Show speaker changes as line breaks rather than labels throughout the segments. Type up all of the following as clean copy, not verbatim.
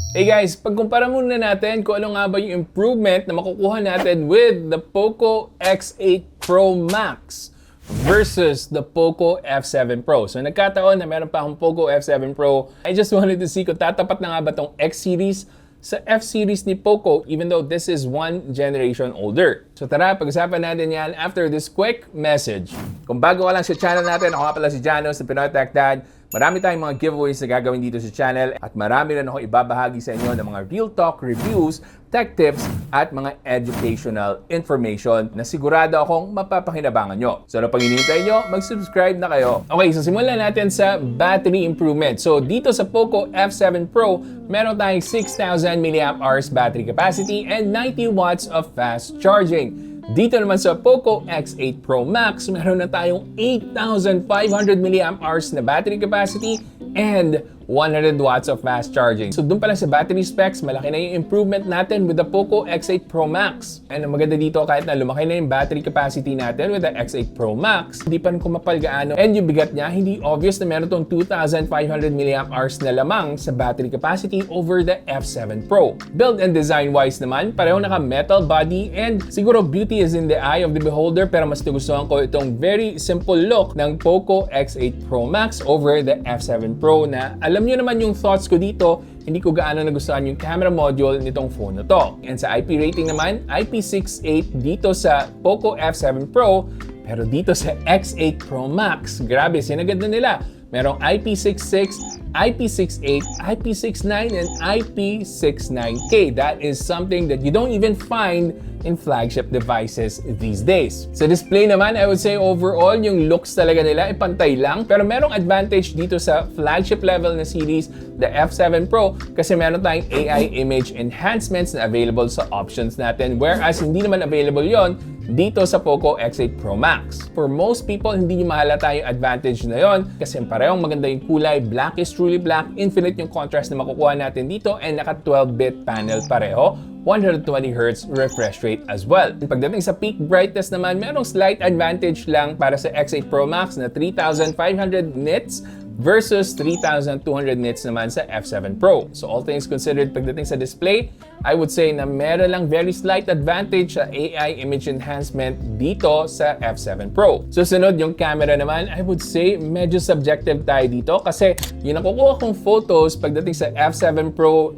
Hey guys, pagkumpara muna natin kung ano nga ba yung improvement na makukuha natin with the POCO X8 Pro Max versus the POCO F7 Pro. So nagkataon na meron pa akong POCO F7 Pro. I just wanted to see kung tatapat na nga ba tong X series sa F series ni POCO even though this is one generation older. So tara, pag-usapan natin yan after this quick message. Kung bago ka lang sa channel natin, ako nga pala si Jano sa Pinoy Techdad. Marami tayong mga giveaways na gagawin dito sa channel at marami rin ako ibabahagi sa inyo ng mga real talk reviews, tech tips at mga educational information na sigurado akong mapapakinabangan nyo. So ano pang hinihintay nyo, mag-subscribe na kayo. Okay, so simulan natin sa battery improvement. So dito sa POCO F7 Pro, meron tayong 6,000 mAh battery capacity and 90 watts of fast charging. Dito naman sa POCO X8 Pro Max, meron na tayong 8,500 mAh na battery capacity and 100 watts of fast charging. So doon pa lang sa battery specs, malaki na yung improvement natin with the POCO X8 Pro Max. And ang maganda dito, kahit na lumaki na yung battery capacity natin with the X8 Pro Max, hindi pa rin kumapal gaano. And yung bigat niya, hindi obvious na meron tong 2,500 mAh na lamang sa battery capacity over the F7 Pro. Build and design wise naman, pareho naka metal body and siguro beauty is in the eye of the beholder, pero mas nagustuhan ko itong very simple look ng POCO X8 Pro Max over the F7 Pro na alam nyo naman yung thoughts ko dito, hindi ko gaano nagustuhan yung camera module nitong phone na to. And sa IP rating naman, IP68 dito sa POCO F7 Pro, pero dito sa X8 Pro Max, grabe, sinagad na nila. Merong IP66, IP68, IP69, and IP69K. That is something that you don't even find in flagship devices these days. Sa display naman, I would say overall, yung looks talaga nila ay pantay lang. Pero merong advantage dito sa flagship level na series, the F7 Pro, kasi meron tayong AI image enhancements na available sa options natin. Whereas hindi naman available yon dito sa POCO X8 Pro Max. For most people, hindi nyo mahalata yung advantage na yon kasi parehong maganda yung kulay, black is truly black, infinite yung contrast na makukuha natin dito, and naka 12-bit panel pareho, 120Hz refresh rate as well. Pagdating sa peak brightness naman, merong slight advantage lang para sa X8 Pro Max na 3,500 nits versus 3,200 nits naman sa F7 Pro. So all things considered, pagdating sa display, I would say na meron lang very slight advantage sa AI image enhancement dito sa F7 Pro. Susunod yung camera naman, I would say medyo subjective tayo dito kasi yung nakukuha kong photos pagdating sa F7 Pro,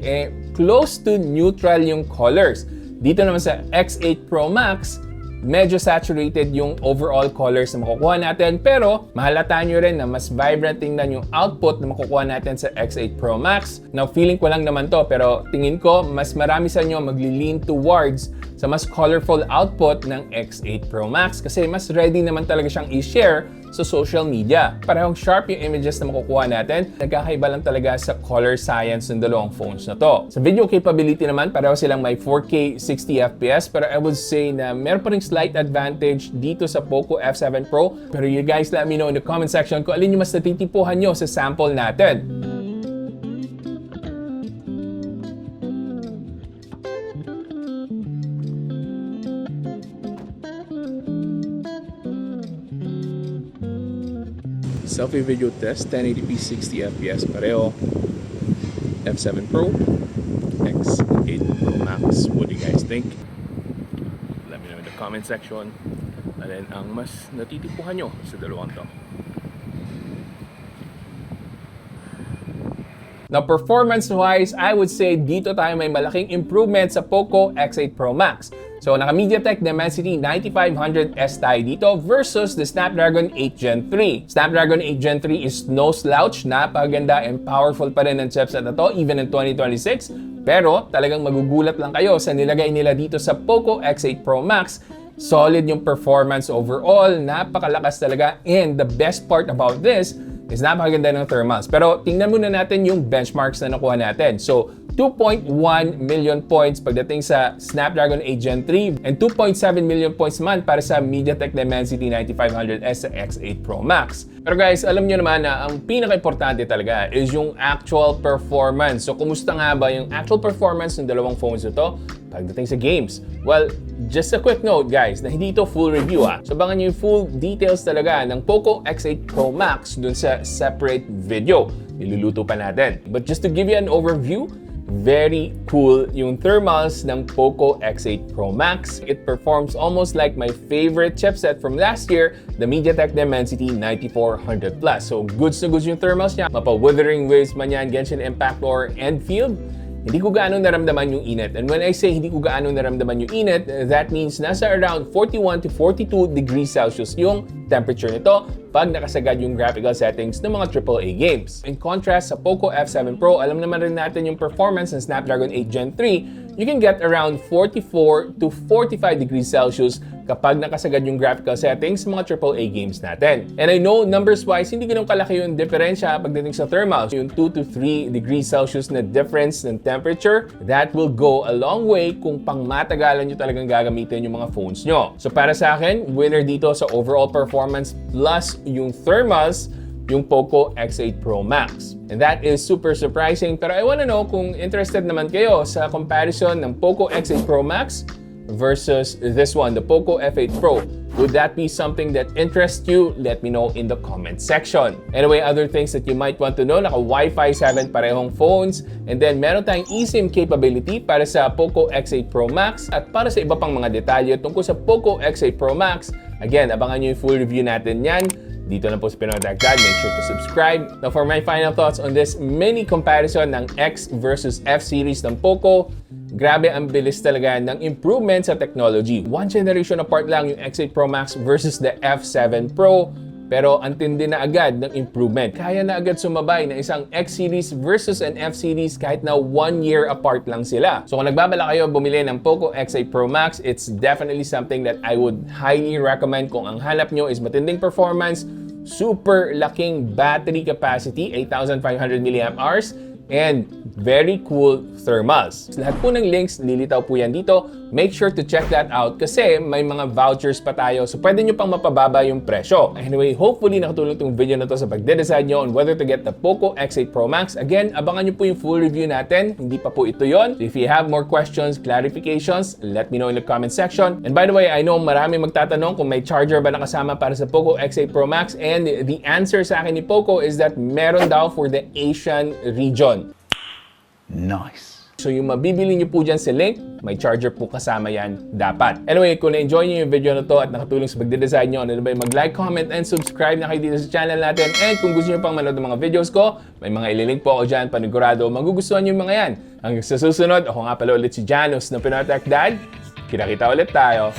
close to neutral yung colors. Dito naman sa X8 Pro Max, medyo saturated yung overall colors na makukuha natin, pero mahalata nyo rin na mas vibrant tingnan yung output na makukuha natin sa X8 Pro Max. Now, feeling ko lang naman to, pero tingin ko mas marami sa inyo magli-lean towards sa mas colorful output ng X8 Pro Max kasi mas ready naman talaga siyang i-share sa social media. Parehong sharp yung images na makukuha natin. Nagkakaiba lang talaga sa color science ng dalawang phones na to. Sa video capability naman, pareho silang may 4K 60fps, pero I would say na meron pa ring slight advantage dito sa POCO F7 Pro. Pero you guys let me know in the comment section kung alin yung mas natitipuhan nyo sa sample natin. Selfie video test, 1080p 60fps pareho. F7 Pro, X8 Pro Max. What do you guys think? Let me know in the comment section. Alin ang mas natitipuhan nyo sa dalawang to. Now, performance-wise, I would say dito tayo may malaking improvement sa POCO X8 Pro Max. So, naka MediaTek Dimensity 9500S tayo dito versus the Snapdragon 8 Gen 3. Snapdragon 8 Gen 3 is no slouch, napakaganda and powerful pa rin ang chipset na to even in 2026. Pero talagang magugulat lang kayo sa nilagay nila dito sa POCO X8 Pro Max. Solid yung performance overall, napakalakas talaga, and the best part about this is napakaganda ng thermals. Pero tingnan muna natin yung benchmarks na nakuha natin. So, 2.1 million points pagdating sa Snapdragon 8 Gen 3 and 2.7 million points man para sa MediaTek Dimensity 9500S sa X8 Pro Max. Pero guys, alam nyo naman na ang pinaka-importante talaga is yung actual performance. So, kumusta nga ba yung actual performance ng dalawang phones ito pagdating sa games? Well, just a quick note guys, na hindi ito full review So, abangan nyo yung full details talaga ng POCO X8 Pro Max dun sa separate video. Niluluto pa natin. But just to give you an overview, Very cool yung thermals ng POCO X8 Pro Max. It performs almost like my favorite chipset from last year, the MediaTek Dimensity 9400 Plus. So goods na goods yung thermals niya. Mapa-wuthering waves man yan, Genshin Impact or end field. Hindi ko gaano naramdaman yung init. And when I say hindi ko gaano naramdaman yung init, that means nasa around 41 to 42 degrees Celsius yung temperature nito pag nakasagad yung graphical settings ng mga AAA games. In contrast sa POCO F7 Pro, alam naman rin natin yung performance ng Snapdragon 8 Gen 3, you can get around 44 to 45 degrees Celsius kapag nakasagad yung graphical settings sa mga AAA games natin. And I know numbers-wise, hindi ganun kalaki yung diferensya pagdating sa thermals. Yung 2 to 3 degrees Celsius na difference ng temperature, that will go a long way kung pangmatagalan nyo talagang gagamitin yung mga phones nyo. So para sa akin, winner dito sa overall performance plus yung thermals, yung POCO X8 Pro Max. And that is super surprising, pero I wanna know kung interested naman kayo sa comparison ng POCO X8 Pro Max versus this one, the POCO F8 Pro. Would that be something that interests you? Let me know in the comment section. Anyway, other things that you might want to know, naka Wi-Fi 7 parehong phones, and then meron tayong eSIM capability para sa POCO X8 Pro Max, at para sa iba pang mga detalye tungkol sa POCO X8 Pro Max, again, abangan nyo yung full review natin yan. Dito na po sa Pinoy Techdad. Make sure to subscribe. Now for my final thoughts on this mini comparison ng X versus F series ng POCO, grabe ang bilis talaga ng improvement sa technology. One generation apart lang yung X8 Pro Max versus the F7 Pro, pero ang tindi na agad ng improvement. Kaya na agad sumabay na isang X series versus an F series kahit na 1 year apart lang sila. So kung nagbabala kayo bumili ng POCO X8 Pro Max, it's definitely something that I would highly recommend kung ang hanap nyo is matinding performance, super laking battery capacity, 8,500 mAh, and very cool thermals. Lahat po ng links, lilitaw po yan dito. Make sure to check that out kasi may mga vouchers pa tayo, so pwede nyo pang mapababa yung presyo. Anyway, hopefully nakatulong itong video na to sa pagde-decide nyo on whether to get the POCO X8 Pro Max. Again, abangan nyo po yung full review natin. Hindi pa po ito yon. So if you have more questions, clarifications, let me know in the comment section. And by the way, I know marami magtatanong kung may charger ba nakasama para sa POCO X8 Pro Max, and the answer sa akin ni POCO is that meron daw for the Asian region.
Nice.
So yung mabibili nyo po dyan sa link, may charger po kasama yan dapat. Anyway, kung na-enjoy nyo yung video na to at nakatulong sa pagde-design nyo, ano ba, mag-like, comment, and subscribe na kayo dito sa channel natin. And kung gusto nyo pang manood ng mga videos ko, may mga ililink po ako dyan, panigurado, magugustuhan nyo yung mga yan. Hanggang sa susunod, ako nga pala ulit si Janus ng Pinoy Techdad. Kita-kita ulit tayo.